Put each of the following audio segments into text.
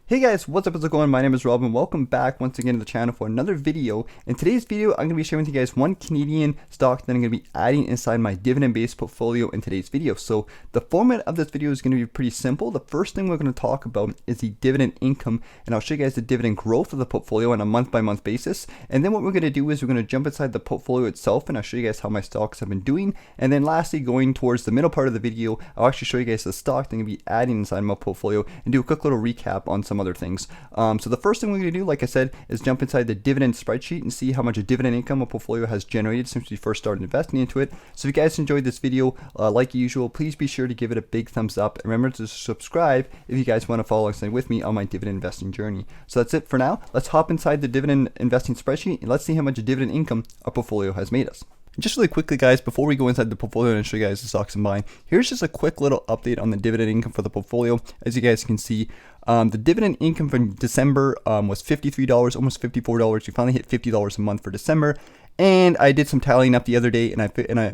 Hey guys, what's up, how's it going? My name is Rob and welcome back once again to the channel for another video. In today's video, I'm going to be sharing with you guys one Canadian stock that I'm going to be adding inside my dividend-based portfolio in today's video. So the format of this video is going to be pretty simple. The first thing we're going to talk about is the dividend income, and I'll show you guys the dividend growth of the portfolio on a month-by-month basis. And then what we're going to do is we're going to jump inside the portfolio itself, and I'll show you guys how my stocks have been doing. And then lastly, going towards the middle part of the video, I'll actually show you guys the stock that I'm going to be adding inside my portfolio and do a quick little recap on some other things. So the first thing we're going to do, like I said, is jump inside the dividend spreadsheet and see how much dividend income a portfolio has generated since we first started investing into it. So if you guys enjoyed this video, like usual, please be sure to give it a big thumbs up. And remember to subscribe if you guys want to follow alongside with me on my dividend investing journey. So that's it for now. Let's hop inside the dividend investing spreadsheet and let's see how much dividend income our portfolio has made us. Just really quickly, guys, before we go inside the portfolio and show you guys the stocks I'm buying, here's just a quick little update on the dividend income for the portfolio. As you guys can see, the dividend income from December was $53, almost $54. We finally hit $50 a month for December. And I did some tallying up the other day, and I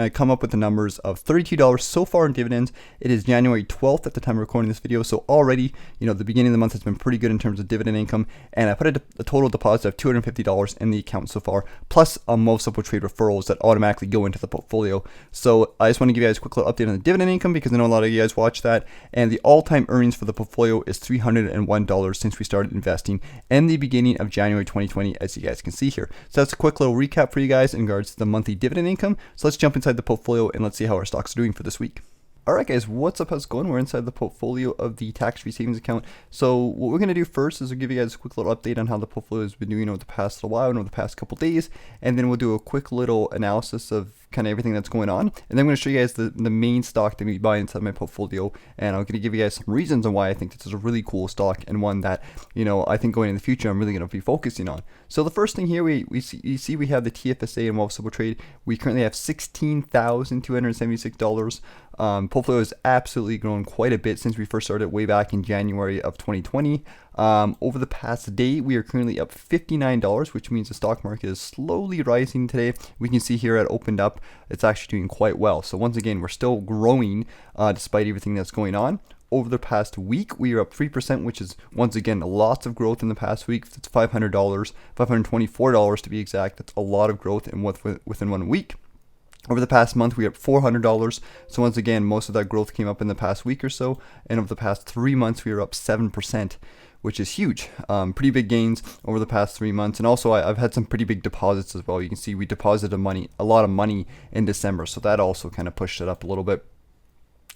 come up with the numbers of $32 so far in dividends. It is January 12th at the time of recording this video, so already, the beginning of the month has been pretty good in terms of dividend income. And I put a total deposit of $250 in the account so far, plus multiple trade referrals that automatically go into the portfolio. So I just want to give you guys a quick little update on the dividend income because I know a lot of you guys watch that. And the all-time earnings for the portfolio is $301 since we started investing in the beginning of January 2020, as you guys can see here. So that's a quick little recap for you guys in regards to the monthly dividend income. So let's jump inside the portfolio and let's see how our stocks are doing for this week. Alright guys, what's up, how's it going? We're inside the portfolio of the tax-free savings account. So what we're going to do first is we'll give you guys a quick little update on how the portfolio has been doing over the past little while and over the past couple days. And then we'll do a quick little analysis of kind of everything that's going on. And then I'm going to show you guys the main stock that we buy inside my portfolio. And I'm going to give you guys some reasons on why I think this is a really cool stock and one that, I think going in the future I'm really going to be focusing on. So the first thing here, we see we have the TFSA and Wealth Simple Trade. We currently have $16,276. Portfolio has absolutely grown quite a bit since we first started way back in January of 2020. Over the past day, we are currently up $59, which means the stock market is slowly rising today. We can see here it opened up, it's actually doing quite well. So once again, we're still growing despite everything that's going on. Over the past week, we are up 3%, which is, once again, lots of growth in the past week. It's $500, $524 to be exact. That's a lot of growth within 1 week. Over the past month, we are up $400. So once again, most of that growth came up in the past week or so. And over the past 3 months, we are up 7%, which is huge. Pretty big gains over the past 3 months. And also, I've had some pretty big deposits as well. You can see we deposited a lot of money in December. So that also kind of pushed it up a little bit.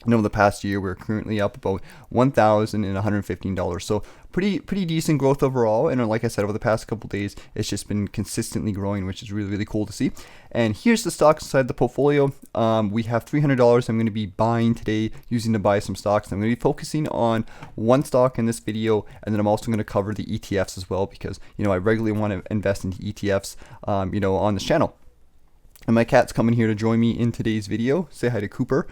And over the past year, we're currently up about $1,115. So pretty decent growth overall. And like I said, over the past couple days, it's just been consistently growing, which is really cool to see. And here's the stocks inside the portfolio. We have $300 I'm going to be buying today, using to buy some stocks. I'm going to be focusing on one stock in this video, and then I'm also going to cover the ETFs as well because I regularly want to invest into ETFs, on this channel. And my cat's coming here to join me in today's video. Say hi to Cooper.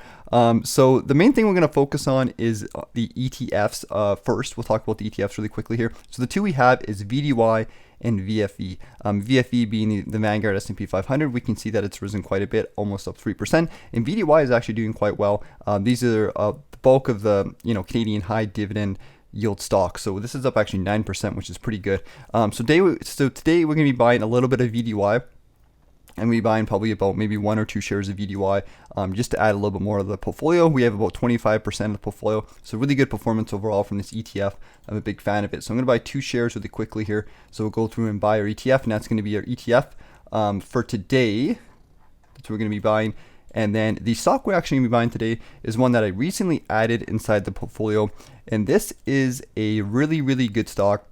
So the main thing we're going to focus on is the ETFs first. We'll talk about the ETFs really quickly here. So the two we have is VDY and VFE. VFE being the Vanguard S&P 500. We can see that it's risen quite a bit, almost up 3%. And VDY is actually doing quite well. These are the bulk of the Canadian high dividend yield stock. So this is up actually 9%, which is pretty good. So today we're going to be buying a little bit of VDY. And we buying probably about maybe 1 or 2 shares of VDY just to add a little bit more of the portfolio. We have about 25% of the portfolio. So really good performance overall from this ETF. I'm a big fan of it. So I'm going to buy 2 shares really quickly here. So we'll go through and buy our ETF, and that's going to be our ETF for today. That's what we're going to be buying. And then the stock we're actually going to be buying today is one that I recently added inside the portfolio. And this is a really good stock.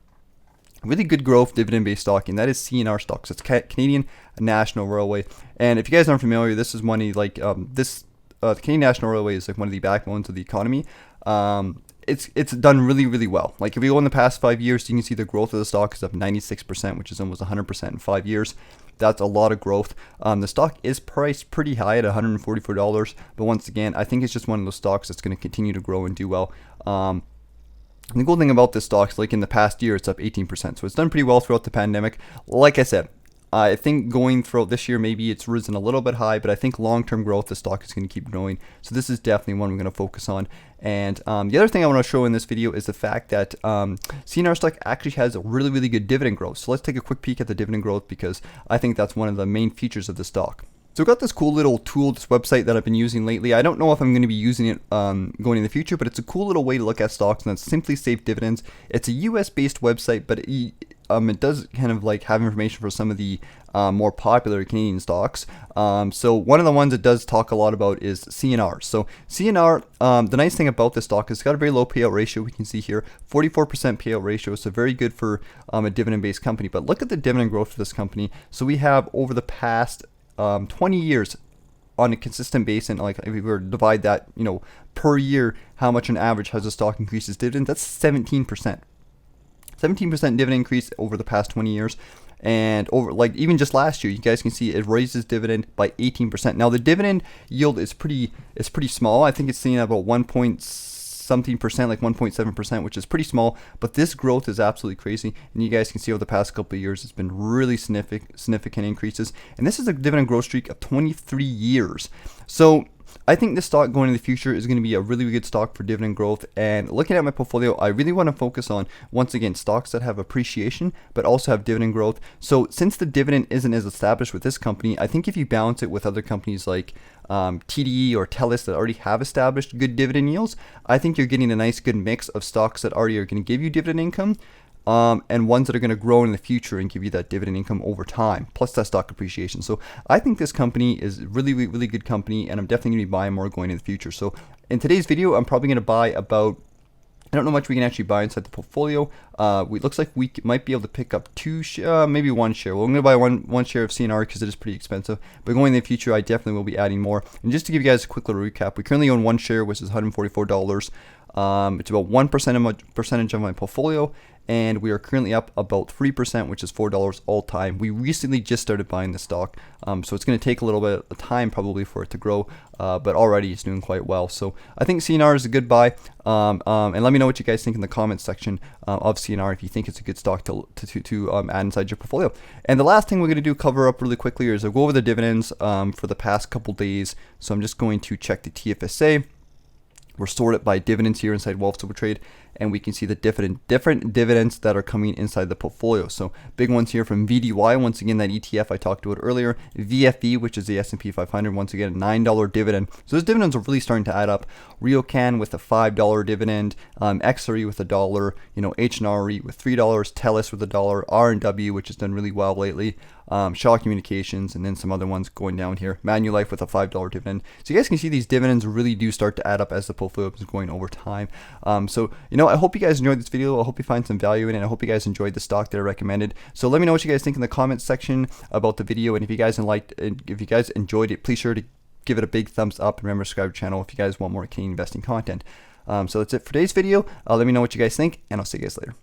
Really good growth dividend-based stock, and that is CNR stocks. It's Canadian National Railway. And if you guys aren't familiar, this is money like the Canadian National Railway is like one of the backbones of the economy. It's done really well. Like if you go in the past 5 years, you can see the growth of the stock is up 96%, which is almost 100% in 5 years. That's a lot of growth. The stock is priced pretty high at $144, but once again, I think it's just one of those stocks that's going to continue to grow and do well. And the cool thing about this stock is, like in the past year, it's up 18%. So it's done pretty well throughout the pandemic. Like I said, I think going throughout this year, maybe it's risen a little bit high, but I think long-term growth, the stock is going to keep growing. So this is definitely one we're going to focus on. And the other thing I want to show in this video is the fact that CNR stock actually has a really, really good dividend growth. So let's take a quick peek at the dividend growth, because I think that's one of the main features of the stock. So I've got this cool little tool, this website that I've been using lately. I don't know if I'm going to be using it going in the future, but it's a cool little way to look at stocks, and that's Simply Safe Dividends. It's a US-based website, but it does kind of like have information for some of the more popular Canadian stocks. So one of the ones it does talk a lot about is CNR. So CNR, the nice thing about this stock is it's got a very low payout ratio. We can see here 44% payout ratio, so very good for a dividend-based company. But look at the dividend growth of this company. So we have over the past 20 years on a consistent basis, and like if we were to divide that, per year, how much on average has the stock increases dividends, that's 17%. 17% dividend increase over the past 20 years. And over, like, even just last year, you guys can see it raises dividend by 18%. Now the dividend yield is pretty small. I think it's sitting at about 1 point something percent, like 1.7%, which is pretty small, but this growth is absolutely crazy. And you guys can see over the past couple of years, it's been really significant increases. And this is a dividend growth streak of 23 years. So I think this stock going in the future is going to be a really good stock for dividend growth. And looking at my portfolio, I really want to focus on, once again, stocks that have appreciation but also have dividend growth. So since the dividend isn't as established with this company, I think if you balance it with other companies like TDE or TELUS that already have established good dividend yields, I think you're getting a nice good mix of stocks that already are going to give you dividend income, and ones that are going to grow in the future and give you that dividend income over time, plus that stock appreciation. So I think this company is really, really good company, and I'm definitely going to be buying more going in the future. So in today's video, I'm probably going to buy about, I don't know how much we can actually buy inside the portfolio. It looks like we might be able to pick up maybe one share. Well, I'm going to buy one share of CNR because it is pretty expensive. But going in the future, I definitely will be adding more. And just to give you guys a quick little recap, we currently own one share, which is $144. It's about 1% percentage of my portfolio, and we are currently up about 3%, which is $4 all time. We recently just started buying the stock, so it's going to take a little bit of time probably for it to grow, but already it's doing quite well. So I think CNR is a good buy, and let me know what you guys think in the comments section of CNR if you think it's a good stock to add inside your portfolio. And the last thing we're going to cover up really quickly is I'll go over the dividends for the past couple days. So I'm just going to check the TFSA. We're sorted by dividends here inside Wealth Silver Trade, and we can see the different dividends that are coming inside the portfolio. So big ones here from VDY, once again that ETF I talked about earlier. VFV, which is the S&P 500, once again $9 dividend. So those dividends are really starting to add up. RioCan with a $5 dividend, XRE with $1, H&RE with $3, TELUS with $1, R&W, which has done really well lately. Shaw Communications, and then some other ones going down here. Manulife with a $5 dividend. So you guys can see these dividends really do start to add up as the portfolio is going over time. So I hope you guys enjoyed this video. I hope you find some value in it. I hope you guys enjoyed the stock that I recommended. So let me know what you guys think in the comments section about the video, and if you guys enjoyed it, please sure to give it a big thumbs up, and remember to subscribe to the channel if you guys want more Canadian investing content. So that's it for today's video. Let me know what you guys think, and I'll see you guys later.